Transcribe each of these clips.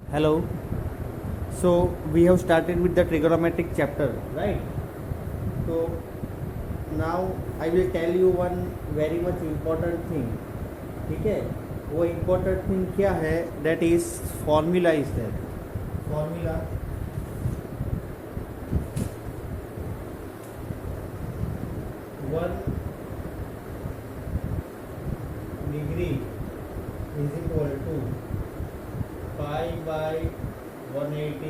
Hello. So we have started with the trigonometric chapter, right? So now I will tell you one very much important thing. ठीक है, वो important thing क्या है? That is formula is there. Formula 1 degree is equal to pi by 180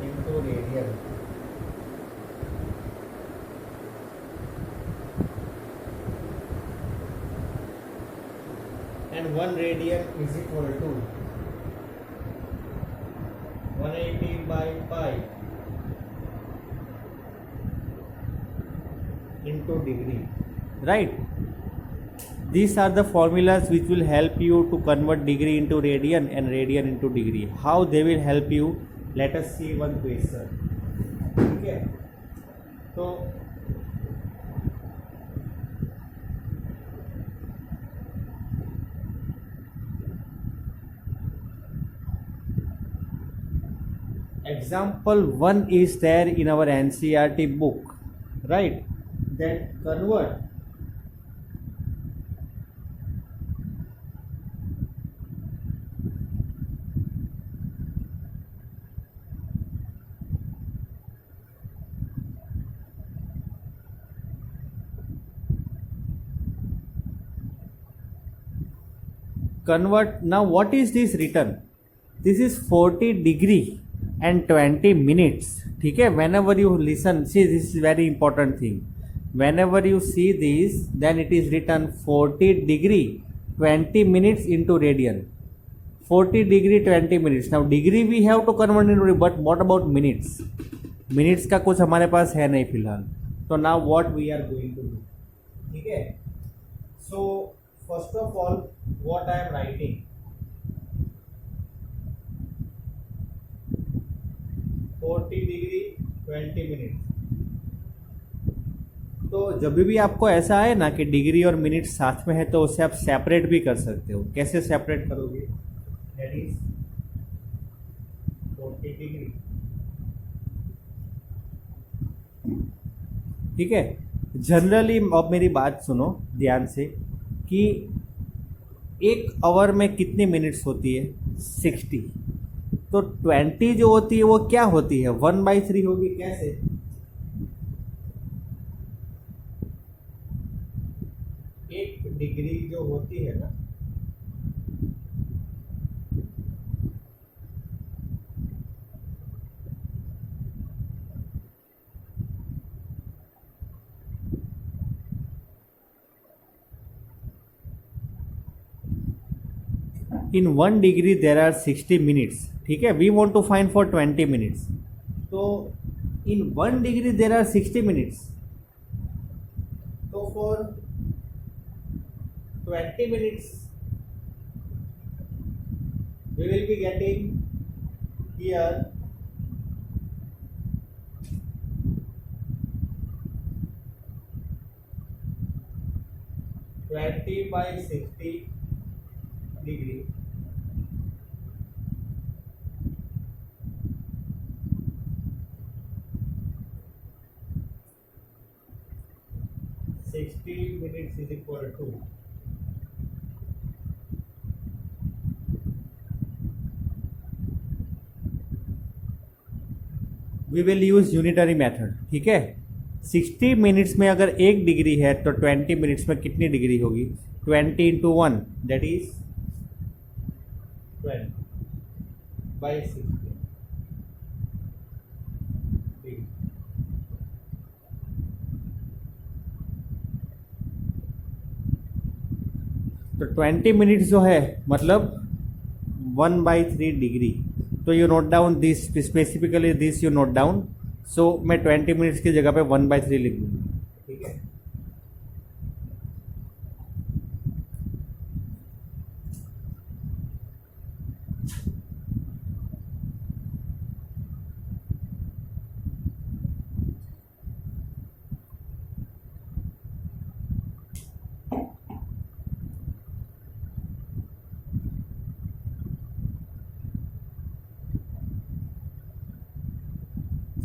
into radian. And 1 radian is equal to 180 by pi into degree, right? These are the formulas which will help you to convert degree into radian and radian into degree. How they will help you? Let us see one question. Okay, so example 1 is there in our NCERT book, right? That convert. Now what is this written? This is 40 degree and 20 minutes. ठीक है, whenever you listen, see, this is very important thing. Whenever you see this, then it is written 40 degree 20 minutes into radian. 40 degree 20 minutes. Now degree we have to convert into, but what about minutes? Minutes का कुछ हमारे पास है नहीं फिलहाल. तो now what we are going to do? ठीक है. So first of all, what I am writing, 40 degree 20 minute. तो जब भी आपको ऐसा आए ना कि डिग्री और मिनट साथ में है तो उसे आप सेपरेट भी कर सकते हो. कैसे सेपरेट करोगे? That is 40 degree. ठीक है. जनरली अब मेरी बात सुनो ध्यान से कि एक आवर में कितनी मिनट्स होती है? 60. तो 20 जो होती है वो क्या होती है? 1/3 होगी. कैसे? एक डिग्री जो होती है ना, in 1 degree there are 60 minutes. ठीक है, we want to find for 20 minutes. तो in 1 degree there are 60 minutes. तो for 20 minutes we will be getting here 20 by 60 degree. Minutes is equal to we will use unitary method. ठीक है. 60 minutes में अगर 1 degree है तो 20 minutes में कितनी डिग्री होगी? 20 into 1, that is 20 by 60 degree. तो 20 मिनट्स जो है मतलब 1/3 डिग्री. तो you note down this, specifically this you note down. So मैं 20 मिनट्स की जगह पे 1/3 लिख दूंगा. ठीक है.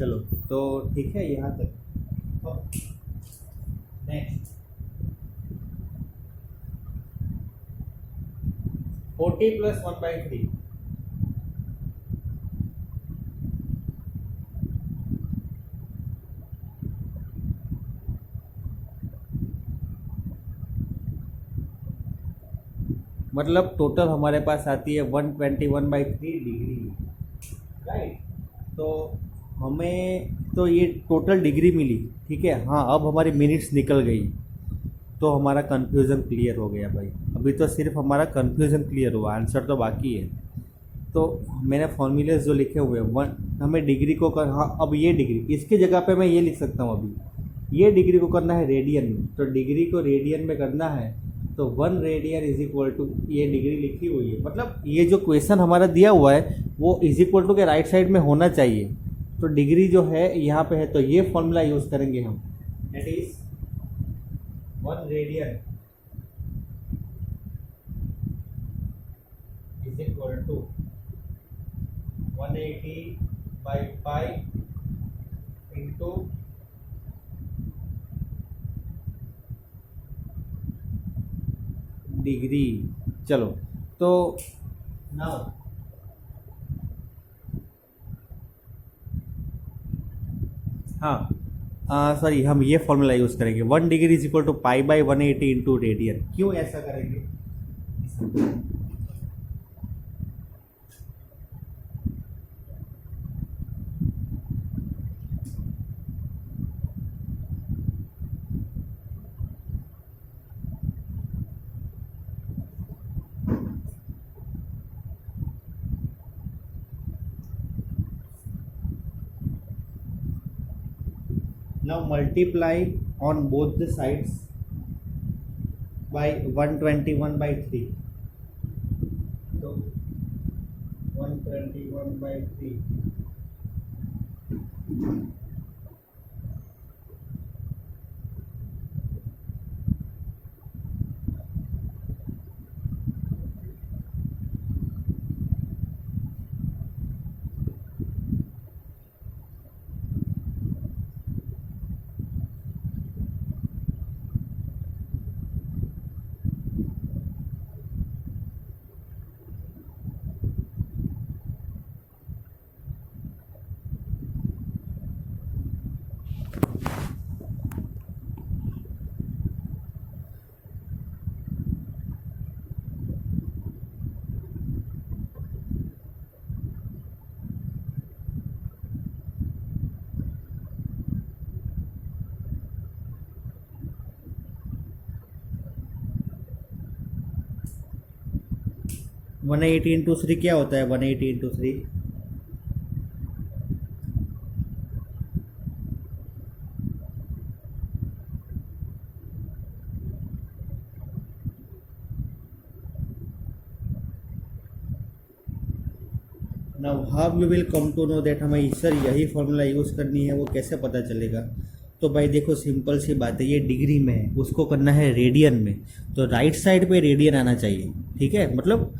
चलो तो ठीक है यहाँ तक। नेक्स्ट 40 + 1/3। मतलब टोटल हमारे पास आती है 121/3 डिग्री, राइट। तो हमें तो ये टोटल डिग्री मिली, ठीक है। हाँ, अब हमारी मिनट्स निकल गई तो हमारा कन्फ्यूज़न क्लियर हो गया भाई। अभी तो सिर्फ हमारा कन्फ्यूज़न क्लियर हुआ, आंसर तो बाकी है। तो मैंने फॉर्मूलेज जो लिखे हुए हैं, वन हमें डिग्री को कर, हाँ अब ये डिग्री इसकी जगह पे मैं ये लिख सकता हूँ। अभी ये डिग्री को करना है रेडियन में, तो डिग्री को रेडियन में करना है तो 1 रेडियन इज इक्वल टू ये डिग्री लिखी हुई है। मतलब ये जो क्वेश्चन हमारा दिया हुआ है वो इज इक्वल टू के राइट साइड में होना चाहिए। तो डिग्री जो है यहाँ पे है, तो ये फॉर्मूला यूज़ करेंगे हम, that is 1 radian is equal to 180/5 into degree. चलो तो नाउ हाँ सॉरी, हम ये फॉर्मूला यूज़ करेंगे 1 degree is equal to π/180 into radian. क्यों ऐसा करेंगे? Now multiply on both the sides by 121/3. So 121/3 180 into 3 क्या होता है? 180 into 3 now how you will come to know that हमें सर यही फॉर्मूला यूज़ करनी है, वो कैसे पता चलेगा? तो भाई देखो सिंपल सी बात है, ये डिग्री में है, उसको करना है रेडियन में, तो राइट साइड पे रेडियन आना चाहिए, ठीक है। मतलब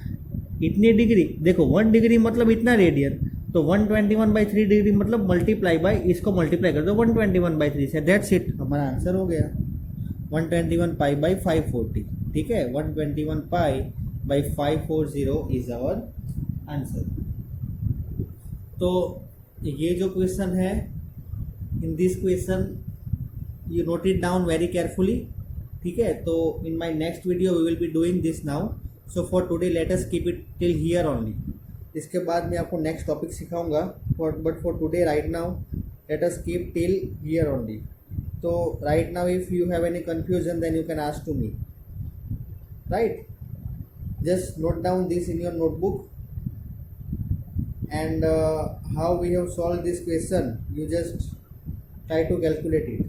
इतनी डिग्री, देखो 1 डिग्री मतलब इतना रेडियन, तो 121/3 डिग्री मतलब मल्टीप्लाई बाय, इसको मल्टीप्लाई कर दो 121/3 से, दैट्स इट, हमारा आंसर हो गया 121 π/540, ठीक है। 121 π/540 इज आवर आंसर। तो ये जो क्वेश्चन है, in this question you note it down very carefully, ठीक है। तो in my next video we will be doing this now. So for today let us keep it till here only. इसके बाद मैं आपको नेक्स्ट टॉपिक सिखाऊंगा, but for today right now let us keep till here only. तो right now if you have any confusion then you can ask to me, right. Just note down this in your notebook and how we have solved this question, you just try to calculate it.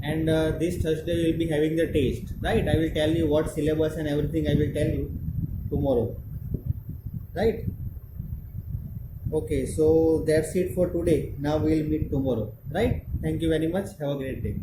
And this Thursday we will be having the test, right? I will tell you what syllabus and everything I will tell you tomorrow, right? Okay, so that's it for today. Now we will meet tomorrow, right? Thank you very much. Have a great day.